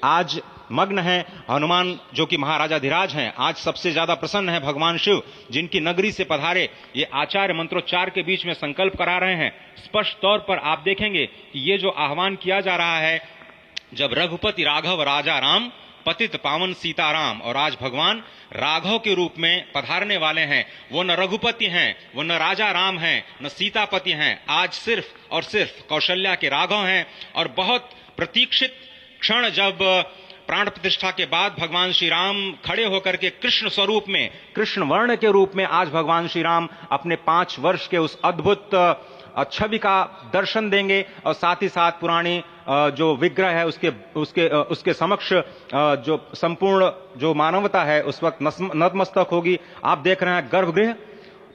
आज मग्न हैं। हनुमान जो कि महाराजाधिराज हैं, आज सबसे ज्यादा प्रसन्न है भगवान शिव, जिनकी नगरी से पधारे ये आचार्य मंत्रोच्चार के बीच में संकल्प करा रहे हैं। स्पष्ट तौर पर आप देखेंगे कि ये जो आह्वान किया जा रहा है, जब रघुपति राघव राजा राम, पतित पावन सीताराम, और आज भगवान राघव के रूप में पधारने वाले हैं। वो न रघुपति हैं, वो न राजा राम हैं, न सीतापति हैं, आज सिर्फ और सिर्फ कौशल्या के राघव हैं। और बहुत प्रतीक्षित क्षण, जब प्राण प्रतिष्ठा के बाद भगवान श्री राम खड़े होकर के कृष्ण स्वरूप में, कृष्ण वर्ण के रूप में आज भगवान श्री राम अपने 5 वर्ष के उस अद्भुत छवि का दर्शन देंगे। और साथ ही साथ पुरानी जो विग्रह है उसके समक्ष जो संपूर्ण जो मानवता है उस वक्त नतमस्तक होगी। आप देख रहे हैं गर्भगृह,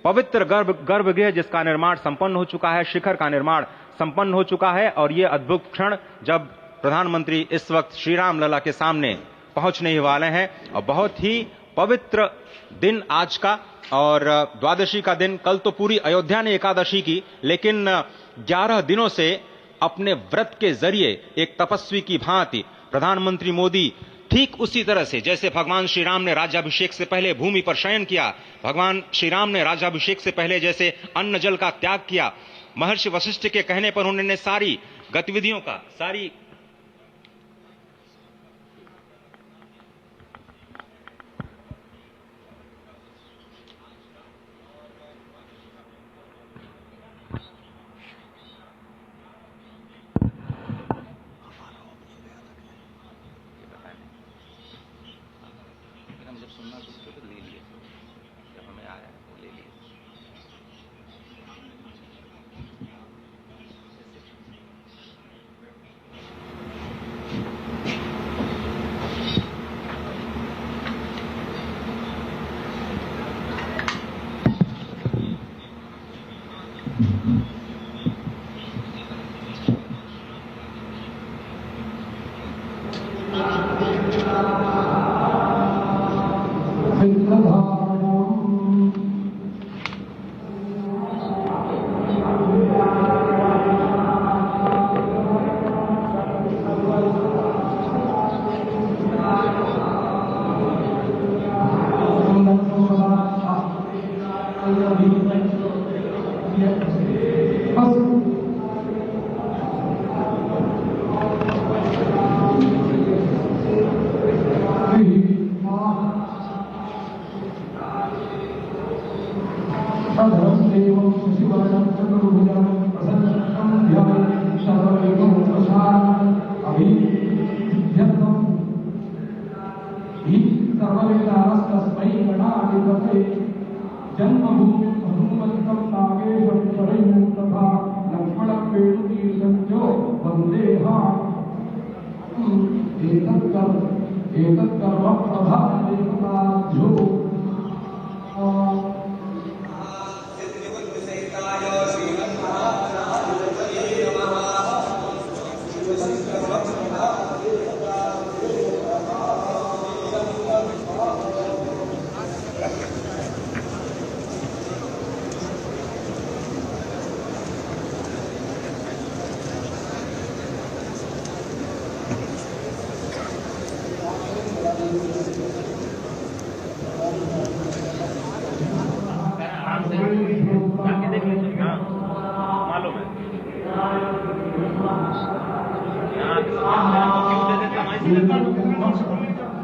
पवित्र गर्भगृह जिसका निर्माण संपन्न हो चुका है, शिखर का निर्माण संपन्न हो चुका है। और ये अद्भुत क्षण जब प्रधानमंत्री इस वक्त श्री राम लला के सामने पहुंचने ही वाले हैं। और बहुत ही पवित्र दिन आज का, और द्वादशी का दिन। कल तो पूरी अयोध्या ने एकादशी की, लेकिन 11 दिनों से अपने व्रत के जरिए एक तपस्वी की भांति प्रधानमंत्री मोदी ठीक उसी तरह से जैसे भगवान श्री राम ने राज्याभिषेक से पहले भूमि पर शयन किया, भगवान श्री राम ने राज्याभिषेक से पहले जैसे अन्न जल का त्याग किया, महर्षि वशिष्ठ के कहने पर उन्होंने सारी गतिविधियों का, सारी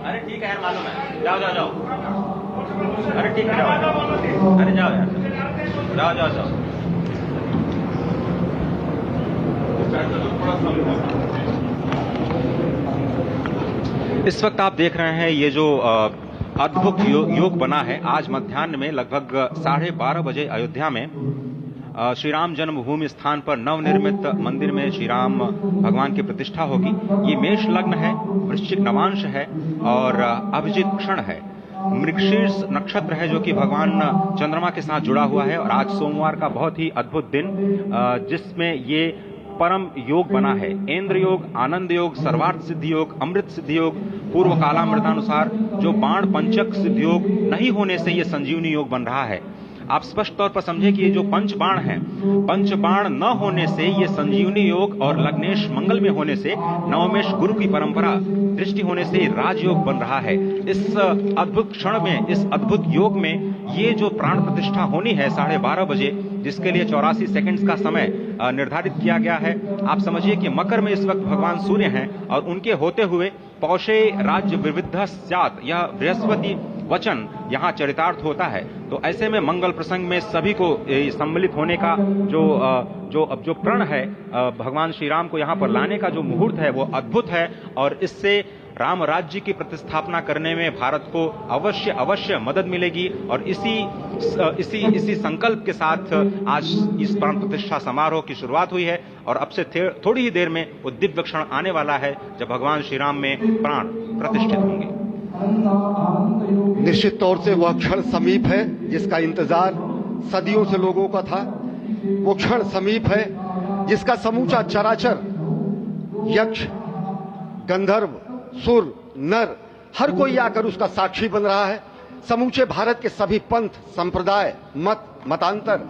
अरे ठीक है यार, मालूम है, जाओ जाओ जाओ, अरे ठीक है जाओ, अरे जाओ यार, जाओ जाओ जाओ। इस वक्त आप देख रहे हैं ये जो अद्भुत योग बना है। आज मध्याह्न में लगभग 12:30 बजे अयोध्या में श्री राम जन्मभूमि स्थान पर नवनिर्मित मंदिर में श्री राम भगवान की प्रतिष्ठा होगी। ये मेष लग्न है, वृश्चिक नवांश है और अभिजित क्षण है। मृगशीर्ष नक्षत्र है जो कि भगवान चंद्रमा के साथ जुड़ा हुआ है। और आज सोमवार का बहुत ही अद्भुत दिन, जिसमें ये परम योग बना है। इंद्र योग, आनंद योग, सर्वार्थ सिद्धि योग, अमृत सिद्धि योग, पूर्व कालामृतानुसार जो बाण पंचक सिद्धि योग नहीं होने से ये संजीवनी योग बन रहा है। आप स्पष्ट तौर पर समझे कि ये जो पंचबाण है, पंचबाण न होने से, ये संजीवनी योग और लग्नेश मंगल में होने से, नवमेश गुरु की परंपरा दृष्टि होने से राजयोग बन रहा है। इस अद्भुत क्षण में, इस अद्भुत योग में ये जो प्राण प्रतिष्ठा होनी है 12:30 बजे, जिसके लिए 84 सेकंड्स का समय निर्धारित किया गया है। आप समझिए कि मकर में इस वक्त भगवान सूर्य हैं और उनके होते हुए पौषे राज्य विविध स्यात्, यह बृहस्पति वचन यहां चरितार्थ होता है। तो ऐसे में मंगल प्रसंग में सभी को सम्मिलित होने का जो प्रण है, भगवान श्री राम को यहां पर लाने का जो मुहूर्त है वो अद्भुत है और इससे राम राज्य की प्रतिस्थापना करने में भारत को अवश्य मदद मिलेगी। और इसी संकल्प के साथ आज इस प्राण प्रतिष्ठा समारोह की शुरुआत हुई है और अब से थोड़ी ही देर में वो दिव्य क्षण आने वाला है जब भगवान श्री राम में प्राण प्रतिष्ठित होंगे। निश्चित तौर से वह क्षण समीप है जिसका इंतजार सदियों से लोगों का था। वो क्षण समीप है जिसका समूचा चराचर, यक्ष, गंधर्व, सुर, नर, हर कोई आकर उसका साक्षी बन रहा है। समूचे भारत के सभी पंथ, संप्रदाय, मतांतर,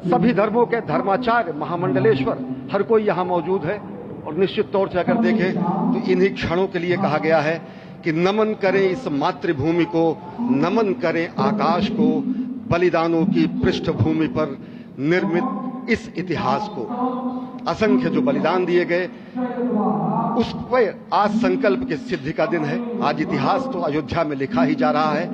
सभी धर्मों के धर्माचार्य, महामंडलेश्वर, हर कोई यहां मौजूद है। और निश्चित तौर से अगर देखें तो इन्हीं क्षणों के लिए कहा गया है कि नमन करें इस मातृभूमि को, नमन करें आकाश को, बलिदानों की पृष्ठभूमि पर निर्मित इस इतिहास को। असंख्य जो बलिदान दिए गए उस पर आज संकल्प की सिद्धि का दिन है। आज इतिहास तो अयोध्या में लिखा ही जा रहा है।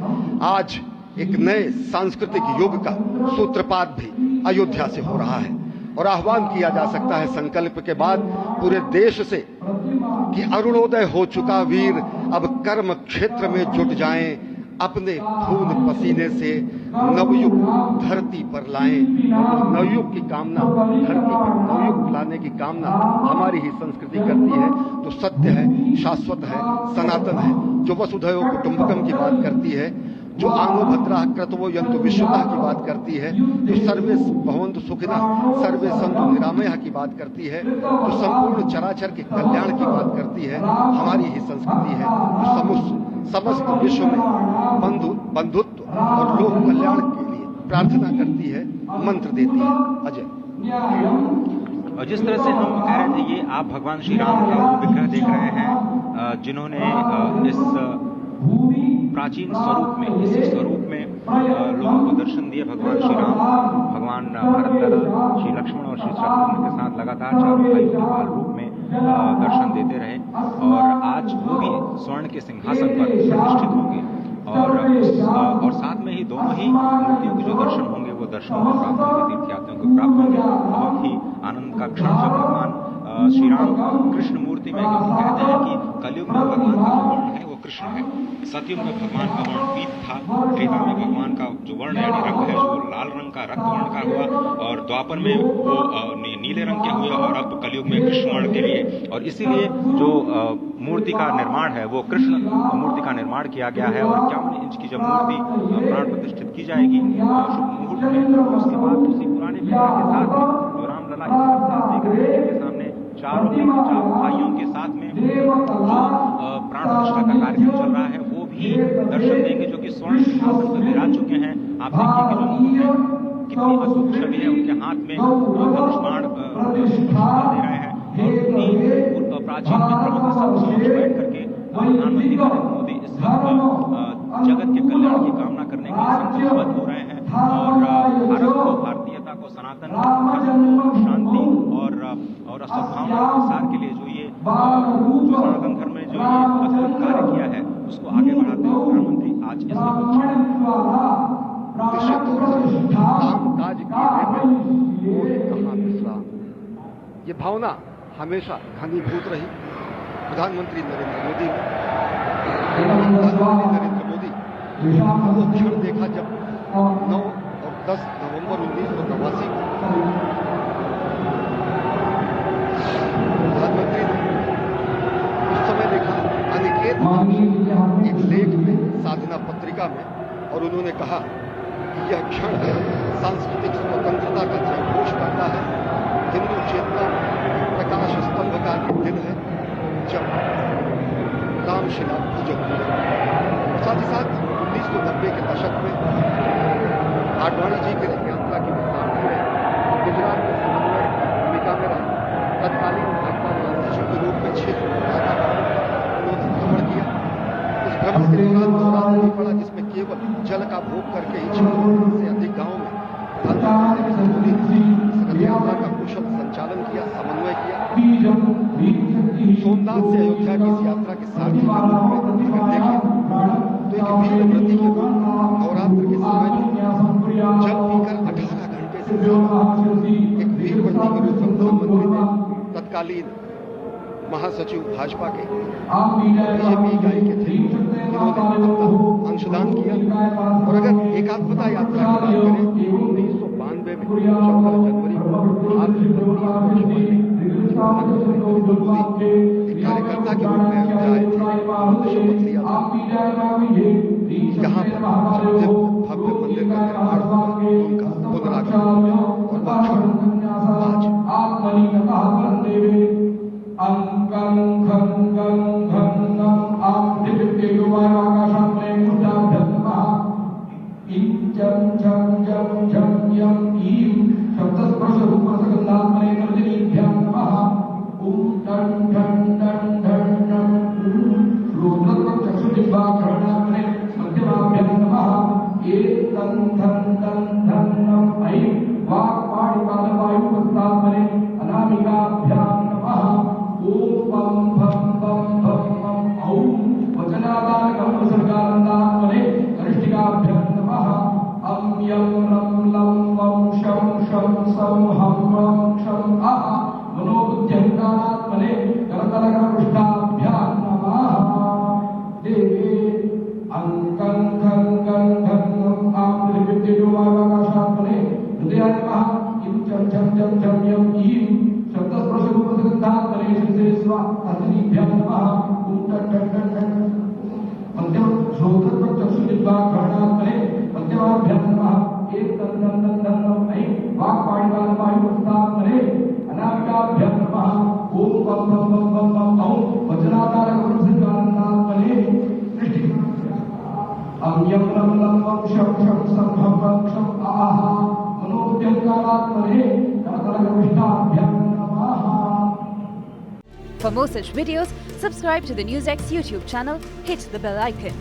आज एक नए सांस्कृतिक युग का सूत्रपात भी अयोध्या से हो रहा है और आह्वान किया जा सकता है संकल्प के बाद पूरे देश से कि अरुणोदय हो चुका वीर अब कर्म क्षेत्र में जुट जाएं, अपने खून पसीने से नवयुग धरती पर लाएं। और नवयुग की कामना, धरती पर नवयुग लाने की कामना हमारी ही संस्कृति करती है। तो सत्य है, शाश्वत है, सनातन है, जो वसुधैव कुटुंबकम की बात करती है, जो आंगो भद्रा क्रतवो यंतु विश्वता की बात करती है, जो सर्वे भवन्तु सुखिनः सर्वे सन्तु निरामयः की बात करती है, जो संपूर्ण चराचर के कल्याण की बात करती है, हमारी ही संस्कृति है। जो समस्त विश्व में बंधुत्व और लोक कल्याण के लिए प्रार्थना करती है, मंत्र देती है। अजय, और जिस तरह से हम कह रहे थे, ये आप भगवान श्री राम का विग्रह देख रहे हैं जिन्होंने इस प्राचीन स्वरूप में, इसी स्वरूप में लोगों को दर्शन दिए। भगवान श्री राम, भगवान भरतलाल, श्री लक्ष्मण और श्री शत्रुघ्न के साथ लगातार चारों भाइयों के बाल रूप में दर्शन देते रहे और आज वो भी स्वर्ण के सिंहासन पर प्रतिष्ठित होंगे और साथ में ही दोनों ही मूर्तियों के जो दर्शन होंगे वो दर्शन को प्राप्त होंगे, तीर्थयात्रियों को प्राप्त होंगे। बहुत ही आनंद का क्षण जब भगवान श्री राम कृष्ण मूर्ति में, क्योंकि कहते हैं कि कलयुग में भगवान का जो वर्ण है वो कृष्ण है, सतयुग में भगवान का वर्ण पीत था, त्रेता में भगवान का जो वर्ण यानी रंग है जो लाल रंग का, रक्त वर्ण का हुआ और द्वापर में वो नीले रंग के हुए और अब कलयुग में कृष्ण वर्ण के लिए। और इसीलिए जो मूर्ति का निर्माण है वो कृष्ण मूर्ति का निर्माण किया गया है। और 51 इंच की जब मूर्ति प्राण प्रतिष्ठित की जाएगी शुभ मुहूर्त में, उसके बाद उसी पुराने विग्रह के साथ में जो रामलला इस वक्त आप देख रहे हैं, जिनके सामने चारों भाइयों के साथ में जो प्राण प्रतिष्ठा का कार्यक्रम चल रहा है वो भी दर्शन देंगे, जो कि स्वर्ण सिंहासन पर विराज चुके हैं। आप देखिए कि जो मुकुट है कितनी अद्भुत छवि है, उनके हाथ में धनुष बाण दे रहे हैं और उन्हीं प्राचीन विग्रहों के समक्ष बैठ करके प्रधानमंत्री नरेंद्र मोदी इस वक्त जगत के कल्याण की कामना करने के लिए संकल्पबद्ध हो रहे हैं और भारत को, भारतीयता को, सनातन धर्म को शांति और सद्भावना के प्रसार के लिए जो ये जो सनातन धर्म में जो ये अद्भुत कार्य किया है उसको आगे बढ़ाते हुए प्रधानमंत्री आज इस काम काज कहाँ विश्राम, ये भावना हमेशा घनीभूत रही। प्रधानमंत्री नरेंद्र मोदी वो क्षण देखा जब 9 और 10 नवंबर 1989 को प्रधानमंत्री ने उस समय देखा अनिकेत एक लेख में, साधना पत्रिका में, और उन्होंने कहा कि यह क्षण सांस्कृतिक स्वतंत्रता का जयघोष करता है, हिंदू चेतना प्रकाश स्तंभ का दिन है जब रामशिला पूजन हुआ। साथ ही साथ 1990 के दशक में आडवाणी जी की यात्रा की सारथी रहे, गुजरात में समन्वय भूमिका में रहे, तत्कालीन भाजपा महासचिव के रूप में 6 उन्होंने भ्रमण किया। उस भ्रमण के दौरान नवरात्र भी पड़ा, जिसमें केवल जल का भोग करके ही 6 से अधिक गाँव में संगत यात्रा का कुशल संचालन किया, समन्वय किया। सोमनाथ से अयोध्या की इस यात्रा के सारथी के रूप में अगर देखें तो एक वीर व्रती के रूप में नवरात्र के समय में जल पीकर 18 घंटे से ज्यादा एक वीर व्रती के रूप में प्रधानमंत्री ने तत्कालीन महासचिव भाजपा के बीजेपी इकाई के थे, इन्होंने अपना अंशदान किया। और अगर एकात्मता यात्रा की बात करें 1992 में 14 जनवरी को आज से 30 वर्ष पहले एक कार्यकर्ता के रूप में अयोध्या आए थे, शपथ लिया था। यहाँ पर भव्य मंदिर का निर्माण हुआ, उनका पुनरागमन और वह आज अंकं खं गं घं नं आं दिव्यतेजोमय आकाशात्मने मूर्ताभ्यं नमः। ईं चं छं जं झं यं ईं शब्दस्पर्शरूपरसगन्धात्मने नर्दिनीभ्यं नमः। ॐ टं ठं टं ठं नं रुद्रचक्षुजिह्वाकर्णात्मने मध्यमाभ्यं नमः। एतं धं धं धं नं ऐं वाक्पाणिपादवायुपस्तात्मने अनामिकाभ्यां नमः। ओम पम भम भम भम मम औं वचनादानकं विसर्गानन्दात्मने कनिष्ठिकाभ्यं नमः। अं यं लं लं वं शं शं सं हं वं क्षं अः मनोबुद्ध्यङ्कारात्मने करतलकरपृष्ठाभ्यां नमः। देवे अंकं खं गं घं नं आं दिव्यतेजोमयाकाशात्मने हृदयाय नमः। इं चं छं जं झं यं ईं शब्दस्पर्शरूपसगन्धात्मने शिरसेस्वा नर्दिनीभ्यं नमः। ॐ टं टं टं टं मध्यम श्रोत्रचक्षुजिह्वाकर्णात्मने मध्यमाभ्यं नमः। एतं तं तं तं नं ऐं वाक्पाणिपादवायुपस्तात्मने अनामिकाभ्यं नमः। ॐ पं पं पं पं पं औं वचनादानकं विसर्गानन्दात्मने अं यं लं लं वं शं शं सं हं वं क्षं अः मनोबुद्ध्यङ्कारात्मने करतलकरपृष्ठाभ्यां नमः। For more such videos, subscribe to the NewsX YouTube channel, hit the bell icon.